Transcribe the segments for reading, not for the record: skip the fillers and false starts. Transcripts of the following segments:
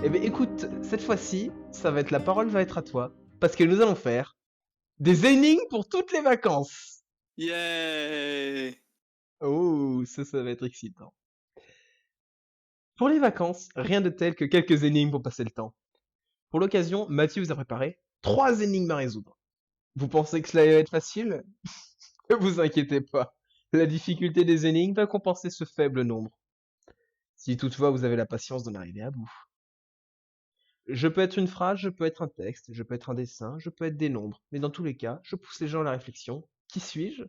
Eh bien, écoute, cette fois-ci, la parole va être à toi, parce que nous allons faire des énigmes pour toutes les vacances. Yeah! Oh, ça va être excitant. Pour les vacances, rien de tel que quelques énigmes pour passer le temps. Pour l'occasion, Mathieu vous a préparé 3 énigmes à résoudre. Vous pensez que cela va être facile? Ne vous inquiétez pas. La difficulté des énigmes va compenser ce faible nombre. Si toutefois vous avez la patience d'en arriver à bout. Je peux être une phrase, je peux être un texte, je peux être un dessin, je peux être des nombres. Mais dans tous les cas, je pousse les gens à la réflexion. Qui suis-je?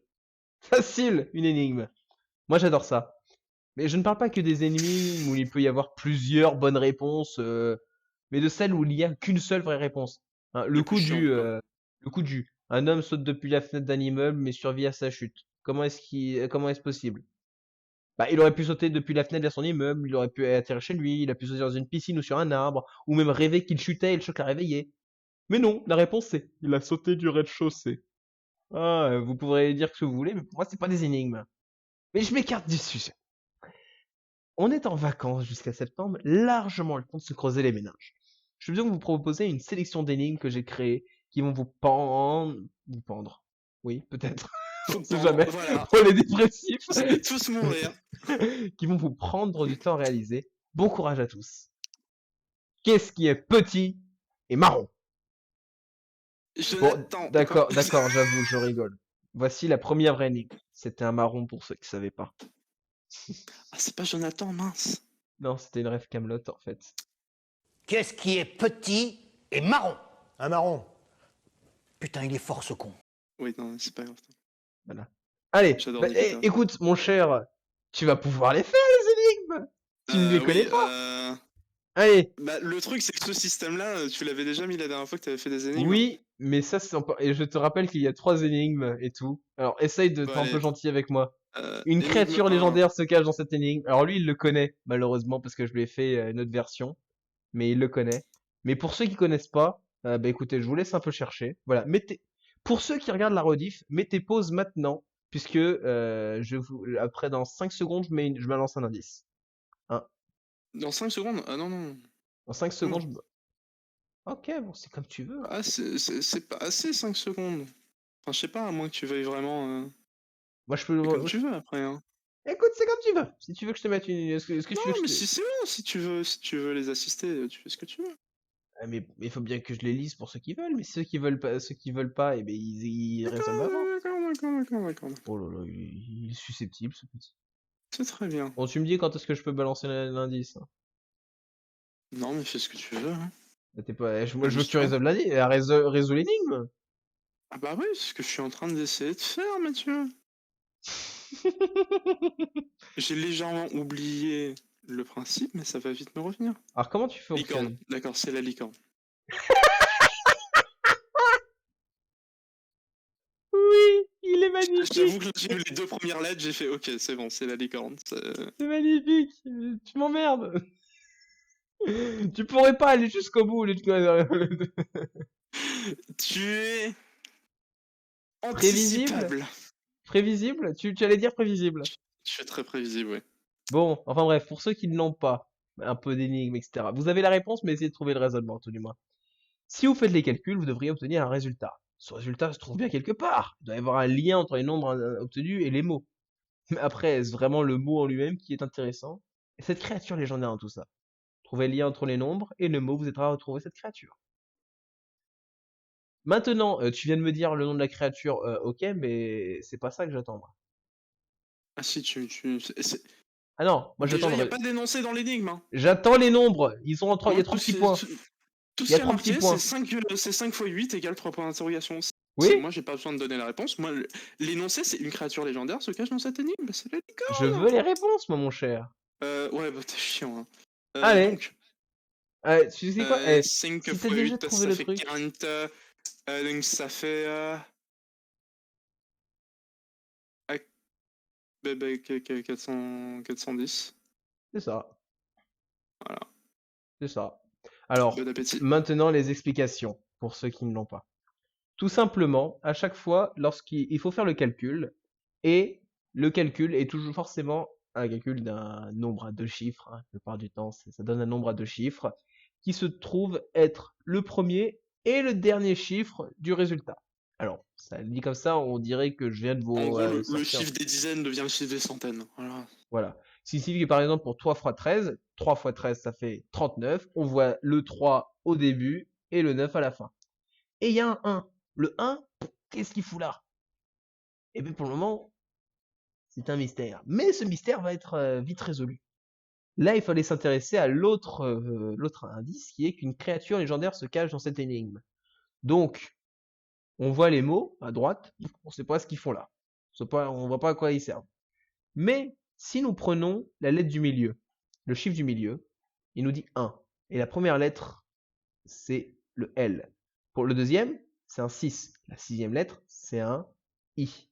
Facile, une énigme. Moi j'adore ça. Mais je ne parle pas que des énigmes où il peut y avoir plusieurs bonnes réponses, mais de celles où il n'y a qu'une seule vraie réponse. Hein, Les plus chiantes, quoi. le coup du. Un homme saute depuis la fenêtre d'un immeuble mais survit à sa chute. Comment est-ce possible? Bah, il aurait pu sauter depuis la fenêtre vers son immeuble, il aurait pu atterrir chez lui, il a pu sauter dans une piscine ou sur un arbre, ou même rêver qu'il chutait et le choc l'a réveillé. Mais non, la réponse c'est, il a sauté du rez-de-chaussée. Ah, vous pourrez dire ce que vous voulez, mais pour moi c'est pas des énigmes. Mais je m'écarte du sujet. On est en vacances jusqu'à septembre, largement le temps de se creuser les méninges. Je vais donc vous proposer une sélection d'énigmes que j'ai créées qui vont vous pendre. Oui, peut-être. On sait jamais. Voilà. Pour les dépressifs. Vous allez tous mourir. Qui vont vous prendre du temps à réaliser. Bon courage à tous. Qu'est-ce qui est petit et marron? Bon, Jonathan, quoi? d'accord, j'avoue, je rigole. Voici la première vraie énigme. C'était un marron pour ceux qui savaient pas. Ah, c'est pas Jonathan, mince. Non, c'était une rêve Camelot en fait. Qu'est-ce qui est petit et marron? Un marron. Putain, il est fort ce con. Oui, non, c'est pas grave. Voilà. Allez, J'adore Nikita. écoute, mon cher, tu vas pouvoir les faire, les énigmes. Tu ne les connais Oui, pas. Allez. bah, le truc, c'est que ce système-là, tu l'avais déjà mis la dernière fois que t'avais fait des énigmes. Oui, mais ça, et je te rappelle qu'il y a 3 énigmes et tout. Alors, essaye de Bon, être un peu allez. gentil avec moi. Une Énigme créature 1. légendaire se cache dans cette énigme. Alors lui, il le connaît, malheureusement, parce que je lui ai fait une autre version. Mais il le connaît. Mais pour ceux qui connaissent pas, bah écoutez, je vous laisse un peu chercher. Voilà, pour ceux qui regardent la rediff, mettez pause maintenant, puisque après dans 5 secondes, je balance un indice. Hein, Dans 5 secondes? Ah non, non. dans 5 Non, secondes, Ok, bon, c'est comme tu veux. ah, c'est pas assez 5 secondes. Enfin, je sais pas, à moins que tu veuilles vraiment. Moi, je peux. C'est comme tu veux après, hein. Écoute, c'est comme tu veux. Si tu veux que je te mette une, est-ce que Non, tu veux que je mais te. si c'est bon, si tu veux les assister, tu fais ce que tu veux. Ah, mais il faut bien que je les lise pour ceux qui veulent. Mais ceux qui veulent pas, eh ben ils D'accord, résolvent avant. d'accord. Oh là là, il est susceptible ce petit. C'est très bien. Bon, tu me dis quand est-ce que je peux balancer l'indice. Hein. Non, mais fais ce que tu veux, hein. Bah, t'es pas, moi, je veux que tu Amuse-toi. résolves résous l'énigme. Ah bah oui, c'est ce que je suis en train d'essayer de faire, Mathieu. J'ai légèrement oublié le principe, mais ça va vite me revenir. Alors, comment tu Licorne, fonctionnes? d'accord, c'est la licorne. Oui, il est J'avoue magnifique. que j'ai vu les 2 premières lettres, j'ai fait ok, c'est bon, c'est la licorne. C'est magnifique. Tu m'emmerdes. Tu pourrais pas aller jusqu'au bout. Tu es Prévisible? anticipable. Prévisible? Tu allais dire prévisible. Je suis très prévisible, ouais. Bon, enfin bref, pour ceux qui ne l'ont pas, un peu d'énigmes, etc. Vous avez la réponse, mais essayez de trouver le raisonnement, tout du moins. Si vous faites les calculs, vous devriez obtenir un résultat. Ce résultat se trouve bien quelque part. Il doit y avoir un lien entre les nombres obtenus et les mots. Mais après, est-ce vraiment le mot en lui-même qui est intéressant? Et cette créature légendaire dans tout ça. Trouvez le lien entre les nombres et le mot vous aidera à retrouver cette créature. Maintenant, tu viens de me dire le nom de la créature, ok, mais c'est pas ça que j'attends, moi. Ah si, Ah non, moi déjà, j'attends il n'y a pas d'énoncé dans l'énigme, hein. j'attends les nombres. Il y Moi, a 3 petits points. tout Il y ce a qui est 3 petits marqué, c'est points. 5 fois 8 égale 3 points d'interrogation. Oui? Moi, j'ai pas besoin de donner la réponse. Moi, l'énoncé, c'est une créature légendaire se cache dans cette énigme. Bah, c'est la Je licorne. veux les réponses, moi, mon cher. Ouais, bah, t'es chiant, hein. Allez, Donc, tu sais quoi? Eh, 5 si t'as fois déjà 8, parce que trouvé ça le fait truc, 40. Donc, ça fait. Ah, 410. c'est ça. Voilà. C'est ça. Alors, Bon appétit. maintenant les explications, pour ceux qui ne l'ont pas. Tout simplement, à chaque fois, lorsqu'il faut faire le calcul, et le calcul est toujours forcément un calcul d'un nombre à 2 chiffres, hein, la plupart du temps, ça donne un nombre à 2 chiffres, qui se trouve être le premier et le dernier chiffre du résultat. Alors, ça dit comme ça, on dirait que je viens de En vous gros, le sortir. chiffre des dizaines devient le chiffre des centaines. Voilà. Voilà. Ce qui signifie que par exemple pour 3 fois 13, 3 fois 13 ça fait 39. On voit le 3 au début et le 9 à la fin. Et il y a un 1. Le 1, qu'est-ce qu'il fout là? Et bien pour le moment, c'est un mystère. Mais ce mystère va être vite résolu. Là, il fallait s'intéresser à l'autre indice qui est qu'une créature légendaire se cache dans cette énigme. Donc, on voit les mots à droite, on sait pas ce qu'ils font là. On voit pas à quoi ils servent. Mais si nous prenons la lettre du milieu, le chiffre du milieu, il nous dit 1. Et la première lettre, c'est le L. Pour le deuxième, c'est un 6. La sixième lettre, c'est un I.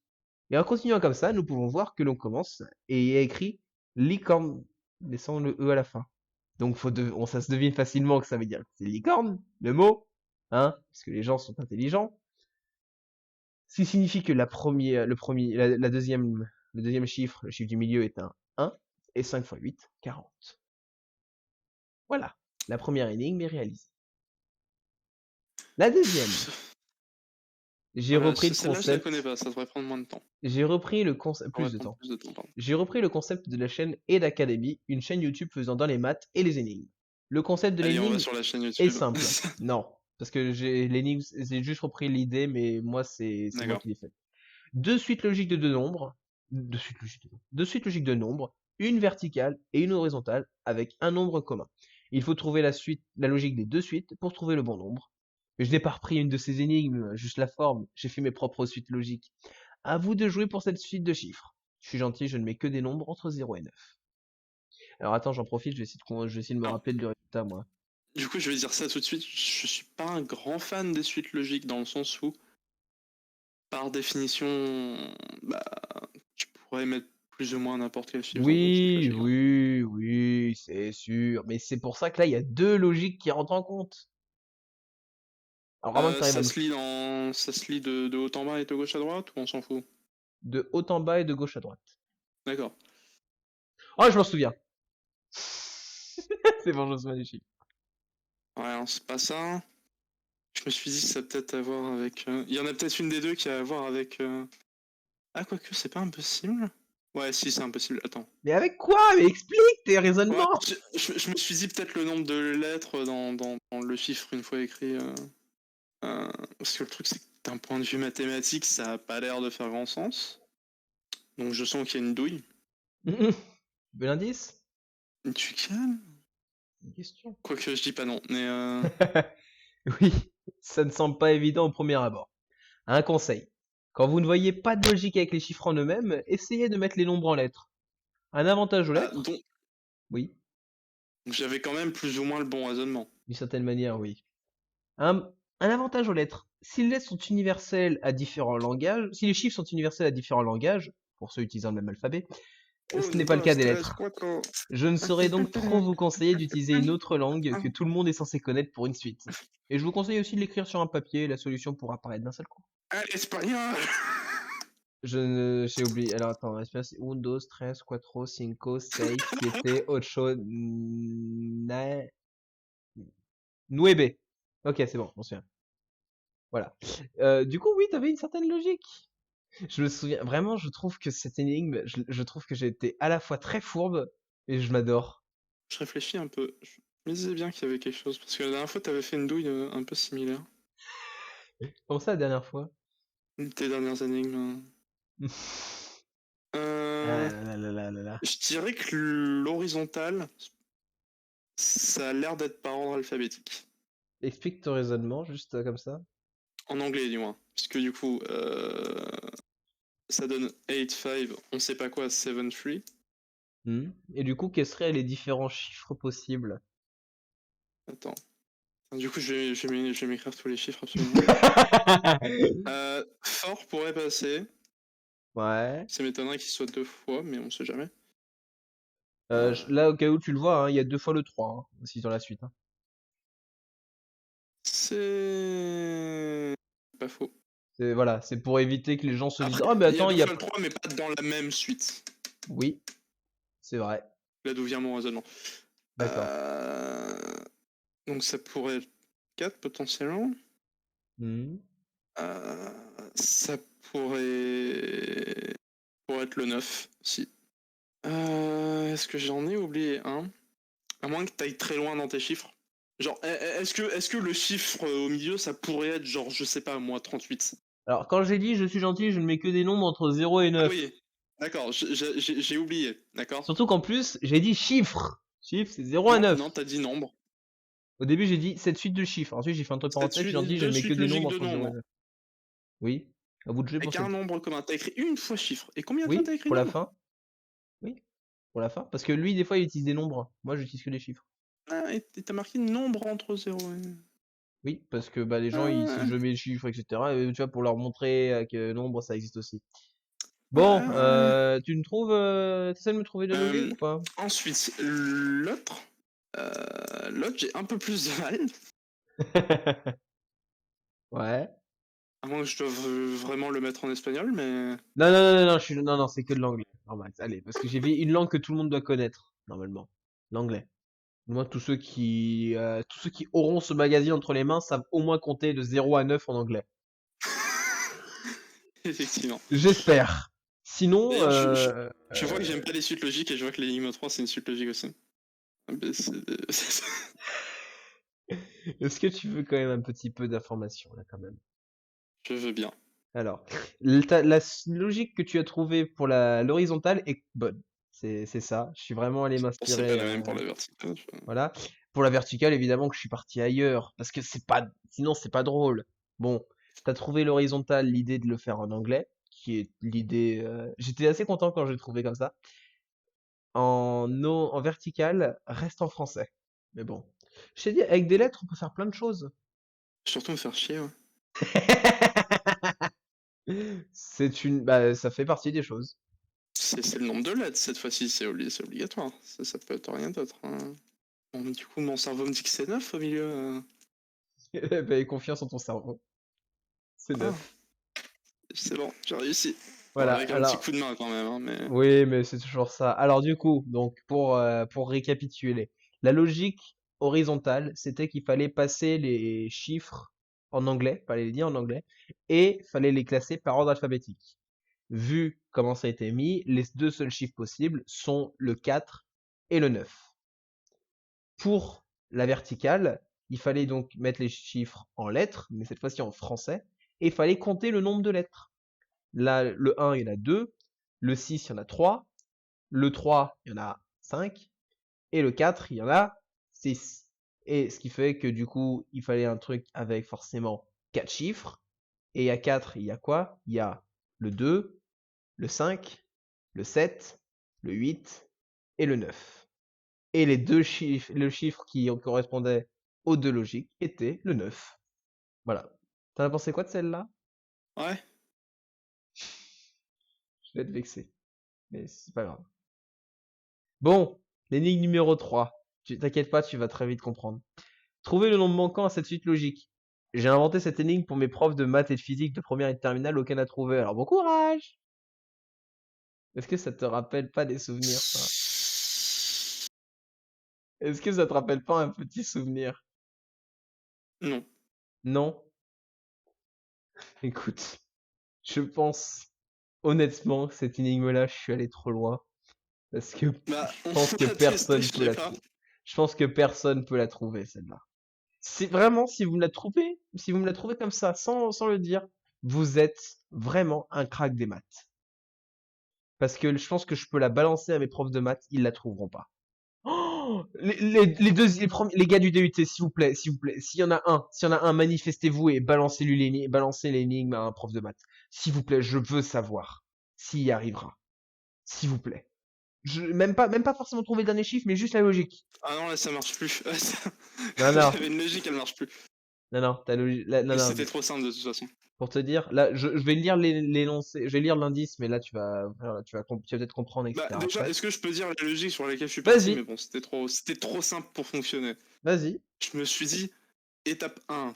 Et en continuant comme ça, nous pouvons voir que l'on commence et il y a écrit licorne, mais sans le E à la fin. Donc ça se devine facilement que ça veut dire que c'est licorne, le mot, hein, parce que les gens sont intelligents. Ce qui signifie que le deuxième chiffre, le chiffre du milieu est un 1, et 5 fois 8, 40. Voilà, la première énigme est réalisée. La deuxième, j'ai Voilà, repris le celle-là, je la concept. connais pas, ça devrait prendre moins de temps. J'ai repris le concept, Ça plus devrait de prendre temps. plus de temps, pardon. J'ai repris le concept de la chaîne Ed Academy, une chaîne YouTube faisant dans les maths et les énigmes. Le concept de Allez, on va l'énigme sur la chaîne est YouTube. simple. Non, parce que j'ai juste repris l'idée, mais moi c'est moi D'accord. qui l'ai fait. Deux suites logiques de deux nombres, deux suites logiques de nombres, une verticale et une horizontale avec un nombre commun. Il faut trouver la logique des deux suites pour trouver le bon nombre. Mais je n'ai pas repris une de ces énigmes, juste la forme. J'ai fait mes propres suites logiques. À vous de jouer pour cette suite de chiffres. Je suis gentil, je ne mets que des nombres entre 0 et 9. Alors attends, j'en profite, je vais essayer de me rappeler du résultat, moi. Du coup, je vais dire ça tout de suite. Je suis pas un grand fan des suites logiques dans le sens où, par définition, bah, tu pourrais mettre plus ou moins n'importe quel chiffre dans une suite Oui, logique. oui, c'est sûr. Mais c'est pour ça que là, il y a deux logiques qui rentrent en compte. Alors, vraiment que t'arrives à Ça se lit de haut en bas et de gauche à droite ou on s'en fout? de haut en bas et de gauche à droite. D'accord. Oh, je m'en souviens. C'est bon, je me souviens du chiffre. Ouais, alors c'est pas ça. Je me suis dit que ça a peut-être à voir avec. Il y en a peut-être une des deux qui a à voir avec. Ah, quoique, c'est pas impossible. Ouais, si, c'est impossible. Attends. Mais avec quoi? Mais explique tes Ouais, raisonnements. je me suis dit peut-être le nombre de lettres dans le chiffre une fois écrit. Parce que le truc, c'est que d'un point de vue mathématique, ça a pas l'air de faire grand sens. Donc je sens qu'il y a une douille. Bel indice? Tu calmes? Une question. Quoique, je dis pas non. Mais Oui, ça ne semble pas évident au premier abord. Un conseil. Quand vous ne voyez pas de logique avec les chiffres en eux-mêmes, essayez de mettre les nombres en lettres. Un avantage aux lettres? donc Oui, j'avais quand même plus ou moins le bon raisonnement. d'une certaine manière, oui. Un avantage aux lettres. Si les lettres sont universelles à différents langages, si les chiffres sont universels à différents langages, pour ceux utilisant le même alphabet, ce n'est pas le cas des lettres. Je ne saurais donc trop vous conseiller d'utiliser une autre langue que tout le monde est censé connaître pour une suite. Et je vous conseille aussi de l'écrire sur un papier, la solution pourra apparaître d'un seul coup. Ah, l'espagnol! J'ai oublié. Alors attends, espera, c'est 1, 2, 3, 4, 5, 6, 7, 8, 9, 9. Ok, c'est bon, je m'en souviens. Voilà. Du coup, oui, t'avais une certaine logique. Je me souviens, vraiment, je trouve que cette énigme, je trouve que j'ai été à la fois très fourbe et je m'adore. Je réfléchis un peu. Je me disais bien qu'il y avait quelque chose. Parce que la dernière fois, t'avais fait une douille un peu similaire. Comme ça, la dernière fois. Une de tes dernières énigmes. Ah là là là là là. Je dirais que l'horizontale, ça a l'air d'être par ordre alphabétique. Explique ton raisonnement, juste comme ça. En anglais, du moins. Puisque du coup, ça donne 8, 5, on sait pas quoi, 7, 3. Et du coup, quels seraient les différents chiffres possibles? Attends. Du coup, je vais m'écrire tous les chiffres absolument. Fort pourrait passer. Ouais. Ça m'étonnerait qu'il soit 2 fois, mais on sait jamais. Là, au cas où tu le vois, hein, il y a 2 fois le 3 hein, aussi dans la suite. Hein. C'est pas faux. Voilà, c'est pour éviter que les gens se disent Après, oh mais il y a attends, 2 il y a fois le 3, mais pas dans la même suite. Oui, c'est vrai. Là d'où vient mon raisonnement. D'accord. Donc ça pourrait être 4 potentiellement. Hmm. Ça pourrait être le 9, si. Est-ce que j'en ai oublié un? À moins que tu ailles très loin dans tes chiffres. Genre, est-ce que le chiffre au milieu, ça pourrait être genre, je sais pas, moi, 38? Alors, quand j'ai dit je suis gentil, je ne mets que des nombres entre 0 et Ah 9. oui, d'accord, j'ai oublié, d'accord? Surtout qu'en plus, j'ai dit chiffres. Chiffres, c'est 0 à Non, 9. non, t'as dit nombre. Au début, j'ai dit cette suite de chiffres. Ensuite, j'ai fait entre Cette parenthèses, j'ai dit je deux ne mets que suites des logiques nombres de entre 0 et nombres. 9. Oui. À vous de jouer pour Avec un cette. nombre commun. T'as écrit une fois chiffre. Et combien de fois Oui, t'as écrit pour la nombre? fin. Oui, pour la fin. Parce que lui, des fois, il utilise des nombres. Moi, j'utilise que des chiffres. Ah, et t'as marqué nombre entre 0 et... Oui, parce que bah, les gens, si Ah, je mets chiffres, etc., tu vois, pour leur montrer que nombre, ça existe aussi. Bon, ouais. tu me trouves, t'essaies de me trouver de la logique Euh, ou pas? ensuite, l'autre, j'ai un peu plus de mal. Ouais. À moins que je doive vraiment le mettre en espagnol, mais... Non, non, non, non, non, non, non, c'est que de l'anglais. Normal, allez, parce que j'ai vu une langue que tout le monde doit connaître, normalement. L'anglais. Moi, tous ceux qui auront ce magazine entre les mains savent au moins compter de 0 à 9 en anglais. Effectivement. J'espère. Sinon, D'ailleurs, je vois que j'aime pas les suites logiques et je vois que l'énigme 3 c'est une suite logique aussi. Mais est-ce que tu veux quand même un petit peu d'informations, là, quand même? je veux bien. Alors, logique que tu as trouvée pour l'horizontale est bonne. C'est ça. Je suis vraiment allé Je pensais pas m'inspirer. la même pour la verticale. Voilà. Pour la verticale, évidemment que je suis parti ailleurs. Parce que sinon c'est pas drôle. Bon, t'as trouvé l'horizontale, l'idée de le faire en anglais, qui est l'idée, j'étais assez content quand j'ai trouvé comme ça. En vertical, reste en français. Mais bon. Je t'ai dit, avec des lettres, on peut faire plein de choses. Surtout me faire chier, ouais. Bah, ça fait partie des choses. C'est le nombre de lettres cette fois-ci, c'est obligatoire. Ça peut être rien d'autre, hein. Bon, du coup, mon cerveau me dit que c'est 9 au milieu. Bah, aie confiance en ton cerveau. C'est Ah, neuf. c'est bon, j'ai réussi. Bon, Voilà. avec un petit Alors, coup de main quand même, hein, mais... oui, mais c'est toujours ça. Alors du coup, donc pour récapituler, la logique horizontale, c'était qu'il fallait passer les chiffres en anglais, fallait les dire en anglais, et fallait les classer par ordre alphabétique. Vu comment ça a été mis, les deux seuls chiffres possibles sont le 4 et le 9. Pour la verticale, il fallait donc mettre les chiffres en lettres, mais cette fois-ci en français, et il fallait compter le nombre de lettres. Là, le 1, il y en a 2, le 6, il y en a 3, le 3, il y en a 5. Et le 4, il y en a 6. Et ce qui fait que du coup, il fallait un truc avec forcément 4 chiffres. Et à 4, il y a quoi? Il y a le 2, le 5, le 7, le 8 et le 9. Et les deux chiffres, le chiffre qui correspondait aux deux logiques était le 9. Voilà. T'en as pensé quoi de celle-là? Ouais. Je vais être vexé. Mais c'est pas grave. Bon, l'énigme numéro 3. T'inquiète pas, tu vas très vite comprendre. Trouver le nombre manquant à cette suite logique. J'ai inventé cette énigme pour mes profs de maths et de physique de première et de terminale, aucun n'a trouvé. Alors bon courage! Est-ce que ça te rappelle pas des souvenirs, ça? Est-ce que ça te rappelle pas un petit souvenir? Non. Non? Écoute, je pense honnêtement que cette énigme-là, je suis allé trop loin. Parce que Bah, je on pense que va tester, personne je peut sais la pas. trouver. Je pense que personne peut la trouver, celle-là. C'est vraiment, si vous me la trouvez, si vous me la trouvez comme ça, sans le dire, vous êtes vraiment un crack des maths. Parce que je pense que je peux la balancer à mes profs de maths, ils la trouveront pas. Oh, les gars du DUT, s'il vous plaît, s'il vous plaît, s'il y en a un, manifestez-vous et balancez l'énigme à un prof de maths. S'il vous plaît, je veux savoir s'il y arrivera. S'il vous plaît. Même pas forcément trouver le dernier chiffre, mais juste la logique. Ah non, là, ça marche plus. Non, non, J'avais une logique, elle marche plus. non, non, non, Mais non, c'était trop simple de toute façon. pour te dire, là, je vais lire l'énoncé, je vais lire l'indice, mais là, voilà, tu vas peut-être comprendre, Bah, etc. déjà, après. est-ce que je peux dire la logique sur laquelle je suis parti? Mais Vas-y, bon, c'était trop simple pour fonctionner. vas-y. Je me suis dit, étape 1.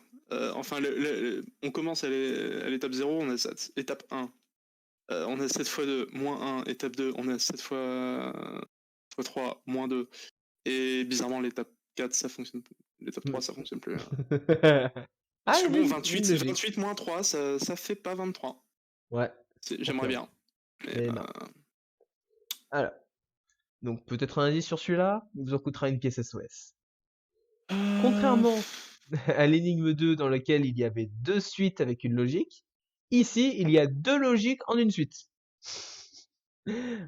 Enfin, on commence à l'étape 0, on a 7. Étape 1, on a 7 fois 2, moins 1. Étape 2, on a 7 fois 3, moins 2. Et bizarrement, l'étape 4, ça fonctionne pas. Les top 3, ça fonctionne plus. Ah, Parce il y que avait bon, une 28, logique. 28 moins 3, ça fait pas 23. Ouais, J'aimerais confirme. bien. Mais, Mais non. Alors, donc peut-être un indice sur celui-là, il vous en coûtera une pièce SOS. Contrairement à l'énigme 2 dans lequel il y avait 2 suites avec une logique, ici il y a 2 logiques en une suite.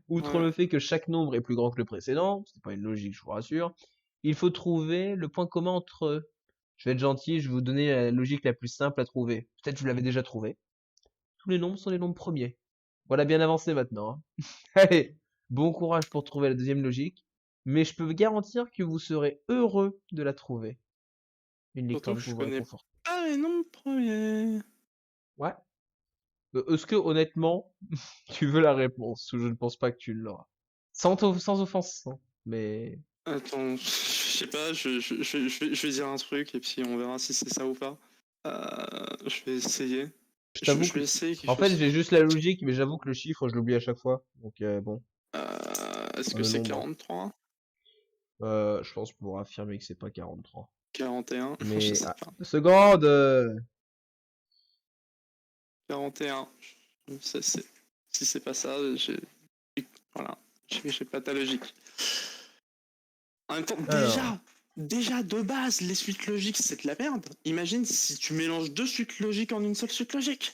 Outre Ouais. le fait que chaque nombre est plus grand que le précédent, c'est pas une logique, je vous rassure, il faut trouver le point commun entre eux. Je vais être gentil, je vais vous donner la logique la plus simple à trouver. Peut-être que vous l'avez déjà trouvé. Tous les nombres sont les nombres premiers. Voilà, bien avancé maintenant, hein. Allez, bon courage pour trouver la deuxième logique, mais je peux vous garantir que vous serez heureux de la trouver. Une Surtout licorne que je pour vous connais réconforter. pas les noms premiers. Ouais. Est-ce que honnêtement, tu veux la réponse ou je ne pense pas que tu l'auras. Sans offense, hein, mais Attends, je sais pas, je vais dire un truc et puis on verra si c'est ça ou pas. Je vais essayer. je Je, t'avoue je que, vais essayer quelque en fait, chose. j'ai juste la logique, mais j'avoue que le chiffre, je l'oublie à chaque fois. Donc bon, Est-ce enfin, que le c'est nombre. 43? Je pense pouvoir affirmer que c'est pas 43. 41? Je Mais sais ah, pas. 2 secondes. 41. Si c'est pas ça, voilà. J'ai pas ta logique. En même temps, Alors, déjà de base, les suites logiques, c'est de la merde. Imagine si tu mélanges 2 suites logiques en une seule suite logique.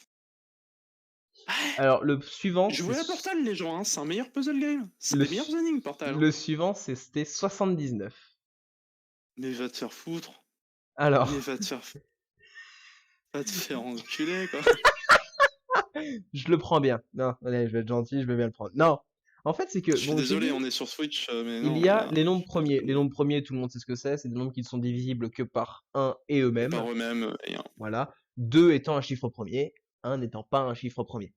Ouais. alors le suivant, c'est Jouez à Portal, les gens, hein, c'est un meilleur puzzle game. C'est le, des meilleurs énigmes, Portal. Hein. le suivant, c'était 79. Mais va te faire foutre. Mais Alors, va te faire. Va te faire enculer, quoi. je le prends bien. Non, allez, je vais être gentil, je vais bien le prendre. Non, en fait, c'est que Je suis bon, j'ai désolé, dit. on est sur Switch, mais Il non, y les a gars. les nombres Je suis premiers. Les nombres premiers, tout le monde sait ce que c'est. C'est des nombres qui ne sont divisibles que par 1 et eux-mêmes. par eux-mêmes et un. Voilà. 2 étant un chiffre premier, 1 n'étant pas un chiffre premier.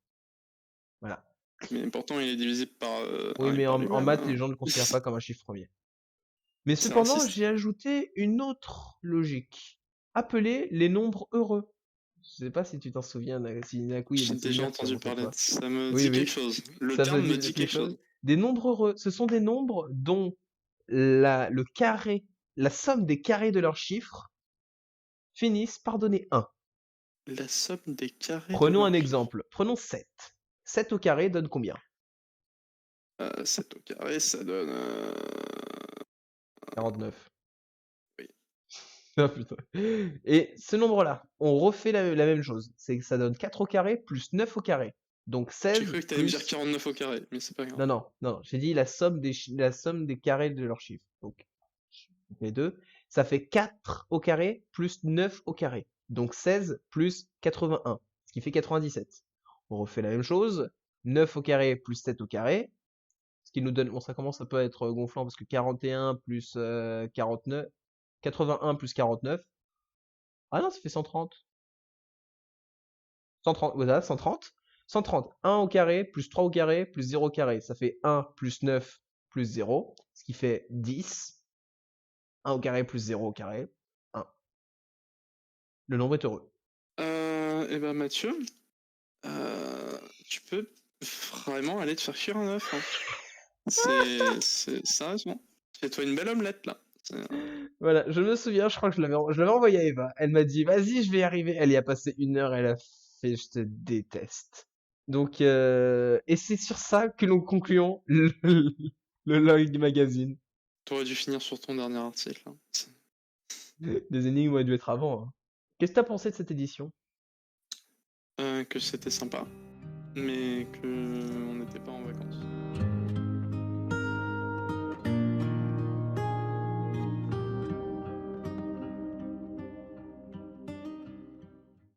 Voilà. Mais pourtant, il est divisible par Oui, 1 et mais par en lui-même. maths, Hein. les gens ne le considèrent pas comme un chiffre premier. Mais C'est cependant, raciste. j'ai ajouté une autre logique, appelée les nombres heureux. Je sais pas si tu t'en souviens, si d'un coup il y a J'ai des déjà souvenirs qui entendu remontent à parler de toi. ça. Ça me Oui, dit quelque oui. chose. Le Ça veut terme me dire dit quelque quelque chose. chose. Des nombres heureux, ce sont des nombres dont le carré, la somme des carrés de leurs chiffres finissent par donner 1. La somme des carrés de Prenons un leur exemple. Prenons 7. 7 au carré donne combien? 7 au carré, ça donne. 49. Oui. Ah putain. Et ce nombre-là, on refait la même chose. C'est que ça donne 4 au carré plus 9 au carré. Donc J'ai 16 cru que t'allais me dire plus... 49 au carré, mais c'est pas grave. Non, non, non. J'ai dit la somme des carrés de leurs chiffres. Donc, les deux. Ça fait 4 au carré plus 9 au carré. Donc 16 plus 81. Ce qui fait 97. On refait la même chose. 9 au carré plus 7 au carré. Ce qui nous donne, bon, ça commence à peut être gonflant parce que 41 plus 49, 81 plus 49. Ah non, ça fait 130. 130, voilà, 130. 130, 1 au carré, plus 3 au carré, plus 0 au carré. Ça fait 1 plus 9 plus 0, ce qui fait 10. 1 au carré plus 0 au carré, 1. Le nombre est heureux. Eh ben Mathieu, tu peux vraiment aller te faire cuire un œuf. Hein. Sérieusement. Fais-toi une belle omelette là. Voilà, je me souviens, je crois que je l'avais envoyé à Eva. Elle m'a dit, vas-y, je vais y arriver. Elle y a passé 1 heure, elle a fait, je te déteste. Donc, et c'est sur ça que nous concluons le log magazine. T'aurais dû finir sur ton dernier article. Hein. Les énigmes auraient dû être avant, hein. Qu'est-ce que t'as pensé de cette édition? Que c'était sympa, mais que on n'était pas en vacances.